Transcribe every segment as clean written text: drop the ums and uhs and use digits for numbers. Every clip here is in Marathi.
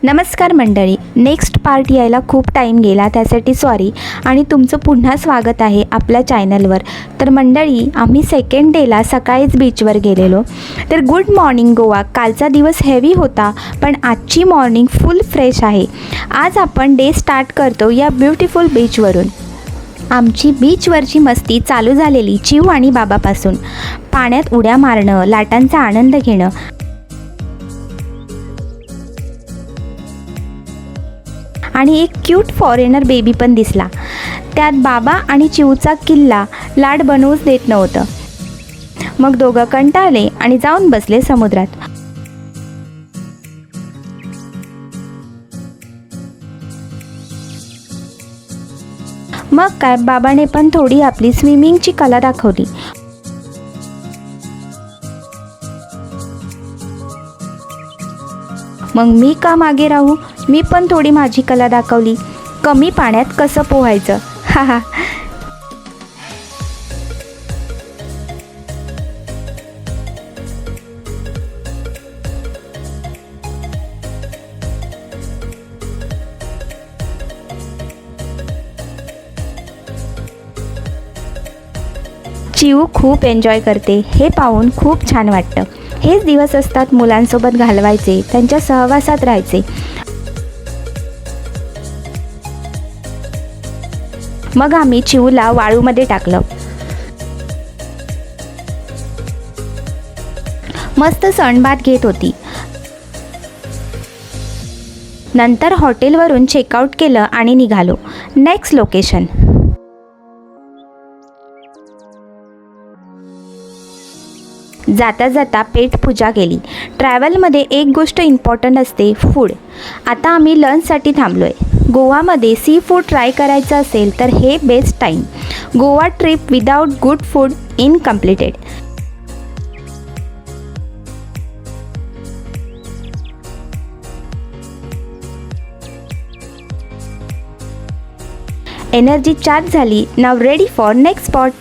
नमस्कार मंडळी, नेक्स्ट पार्ट यायला खूप टाईम गेला, त्यासाठी सॉरी. आणि तुमचं पुन्हा स्वागत आहे आपल्या चॅनलवर. तर मंडळी, आम्ही सेकंड डेला सकाळीच बीचवर गेलेलो. तर गुड मॉर्निंग गोवा. कालचा दिवस हेवी होता, पण आजची मॉर्निंग फुल फ्रेश आहे. आज आपण डे स्टार्ट करतो या ब्युटिफुल बीचवरून. आमची बीचवरची मस्ती चालू झालेली चिऊ आणि बाबापासून. पाण्यात उड्या मारणं, लाटांचा आनंद घेणं आणि एक क्यूट फॉरेनर बेबी पण दिसला. त्यात बाबा आणि चिऊचा किल्ला लाड बनवूच देत नव्हतं. मग दोघं कंटाळले आणि जाऊन बसले समुद्रात. मग काय, बाबाने पण थोडी आपली स्विमिंगची कला दाखवली. मग मी का मागे राहू, मी पण थोडी माझी कला दाखवली. कमी पाण्यात कसं पोहायचं, हा. चिऊ खूप एन्जॉय करते, हे पाहून खूप छान वाटतं. हेच दिवस असतात मुलांसोबत घालवायचे, त्यांच्या सहवासात राहायचे. मग आम्ही चिऊला वाळूमध्ये टाकलं. मस्त सणबात घेत होती. नंतर हॉटेलवरून चेकआउट केलं आणि निघालो नेक्स्ट लोकेशन. जाता जाता पेट पूजा केली. ट्रॅव्हलमध्ये एक गोष्ट इम्पॉर्टंट असते, फूड. आता आम्ही लंचसाठी थांबलो आहे. गोवामध्ये सी फूड ट्राय करायचं असेल तर हे best time. Goa trip without good food incompleted. Energy charge झाली. नाव ready for next spot.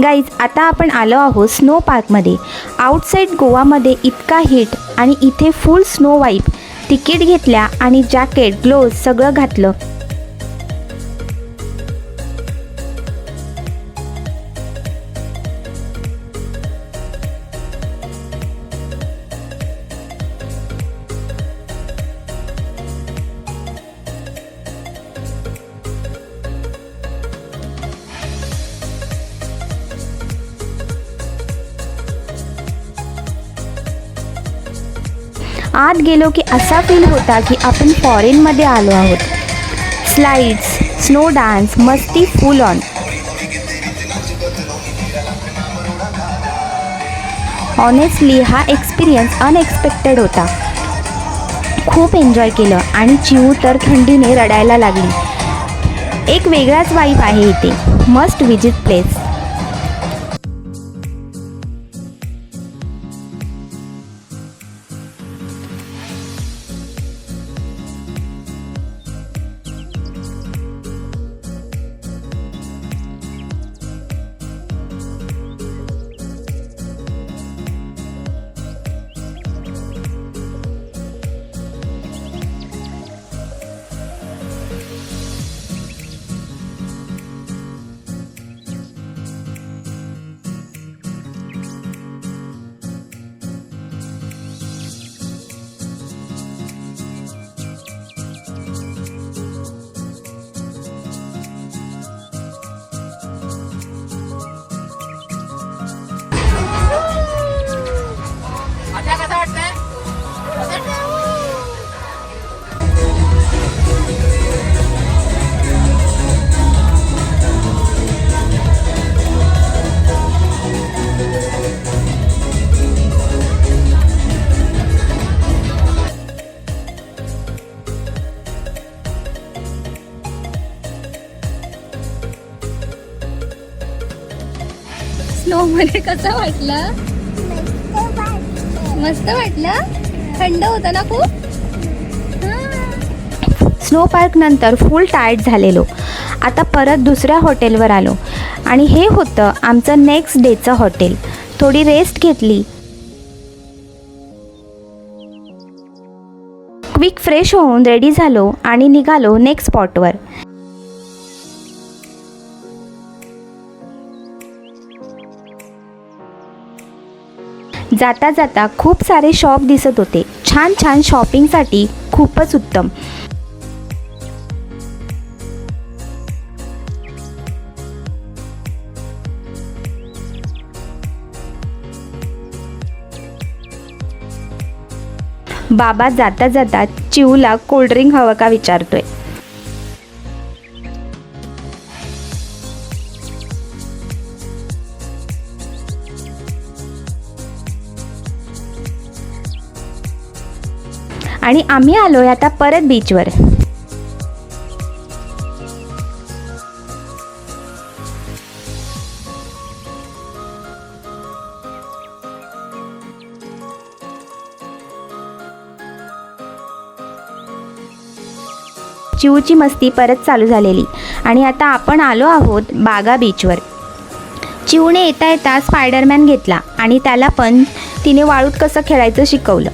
Guys, आता आपण आलो आहोत स्नो पार्कमध्ये. आउटसाईड गोवामध्ये इतका हीट आणि इथे फुल स्नो वाईब. तिकीट घेतल्या आणि जॅकेट, ग्लोव्ज सगळं घातलं. आत गेलो की असा फील होता की आपण फॉरेनमध्ये आलो आहोत. स्लाइड्स, स्नो डान्स, मस्ती फुल ऑन. ऑनेस्टली हा एक्सपिरियन्स अनएक्सपेक्टेड होता. खूप एन्जॉय केलं आणि चिऊ तर थंडीने रडायला लागली. एक वेगळाच वाईब आहे इथे. Must visit place. स्नो मध्ये कसं वाटलं? मस्त वाटलं. थंड होतं ना खूप. स्नो पार्क नंतर फुल टायर्ड झालेलो. आता परत दुसऱ्या हॉटेलवर आलो आणि हे होतं आमचं नेक्स्ट डेचं हॉटेल. थोडी रेस्ट घेतली, क्विक फ्रेश होऊन रेडी झालो आणि निघालो नेक्स्ट स्पॉटवर. जाता जाता खूप सारे शॉप दिसत होते. छान छान शॉपिंगसाठी खूपच उत्तम. बाबा जाता जाता चिवला कोल्ड्रिंक हवं का विचारतोय. आणि आम्ही आलोय आता परत बीचवर. चिवची मस्ती परत चालू झालेली आणि आता आपण आलो आहोत बागा बीचवर. चिवने येता येता स्पायडरमॅन घेतला आणि त्याला पण तिने वाळूत कसं खेळायचं शिकवलं.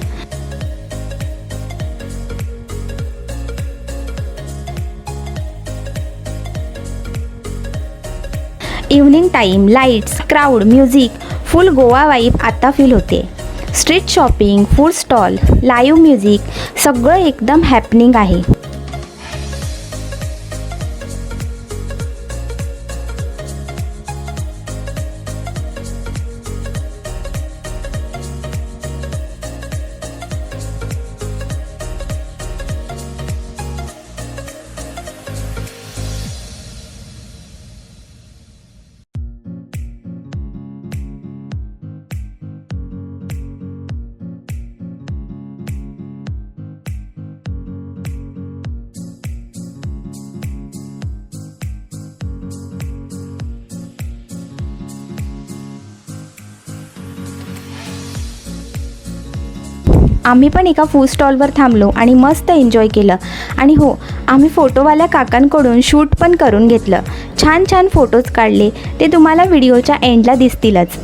Evening time, lights, crowd, music, फुल गोवा वाईब आता फील होते. Street shopping, food stall, live music, सगळं एकदम हॅपनिंग आहे. आम्ही पण एका फूड स्टॉलवर थांबलो आणि मस्त एन्जॉय केलं. आणि हो, आम्ही फोटोवाल्या काकांकडून शूट पण करून घेतलं. छान छान फोटोज काढले, ते तुम्हाला व्हिडिओच्या एंडला दिसतीलच.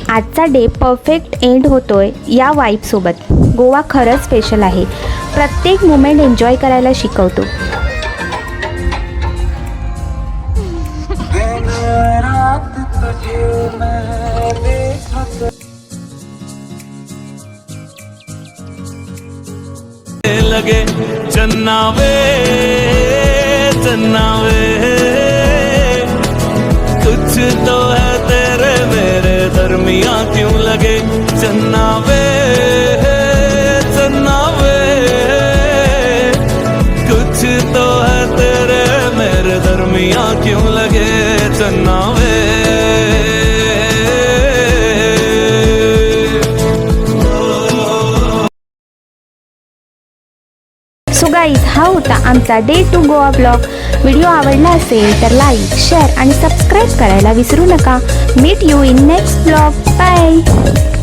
आजचा डे परफेक्ट एंड होतोय या वाईबसोबत. गोवा खरंच स्पेशल आहे. प्रत्येक मोमेंट एन्जॉय करायला शिकवतो. लगे चन्नावे चन्नावे, कुछ तो है तेरे मेरे दरमिया, क्यों लगे चन्नावे चन्नावे, कुछ तो है तेरे मेरे दरमिया, क्यों लगे चन्नावे. सो गाईज, हा होता आमचा डे 2 गोवा ब्लॉग. व्हिडिओ आवडला असेल तर लाईक, शेअर आणि सबस्क्राईब करायला विसरू नका. Meet you in next blog. Bye.